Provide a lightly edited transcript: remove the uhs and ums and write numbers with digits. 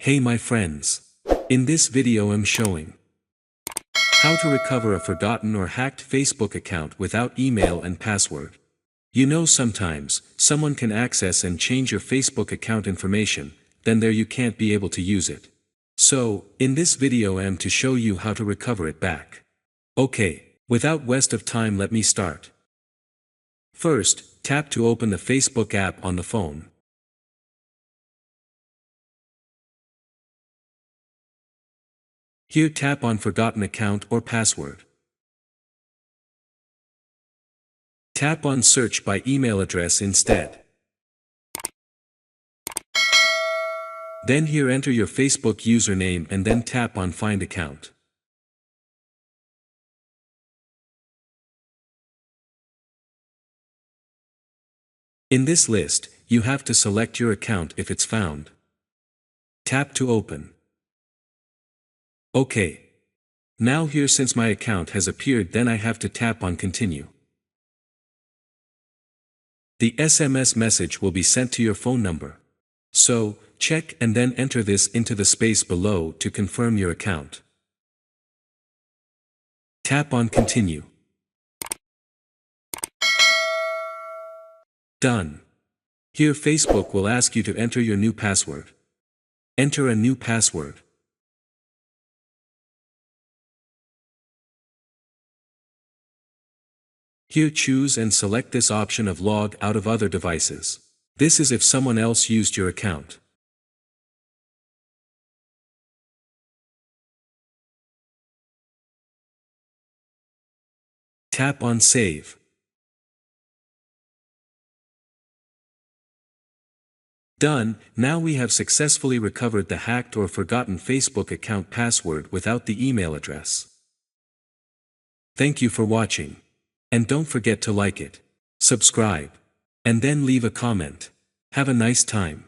Hey my friends. In this video I'm showing how to recover a forgotten or hacked Facebook account without email and password. You know, sometimes someone can access and change your Facebook account information, then there you can't be able to use it. So, in this video I'm to show you how to recover it back. Okay, without waste of time let me start. First, tap to open the Facebook app on the phone. Here tap on Forgotten Account or Password. Tap on Search by email address instead. Then here enter your Facebook username and then tap on Find Account. In this list, you have to select your account if it's found. Tap to open. Okay. Now here, since my account has appeared, then I have to tap on Continue. The SMS message will be sent to your phone number. So, check and then enter this into the space below to confirm your account. Tap on Continue. Done. Here Facebook will ask you to enter your new password. Enter a new password. Here choose and select this option of log out of other devices. This is if someone else used your account. Tap on Save. Done. Now we have successfully recovered the hacked or forgotten Facebook account password without the email address. Thank you for watching. And don't forget to like it, subscribe, and then leave a comment. Have a nice time.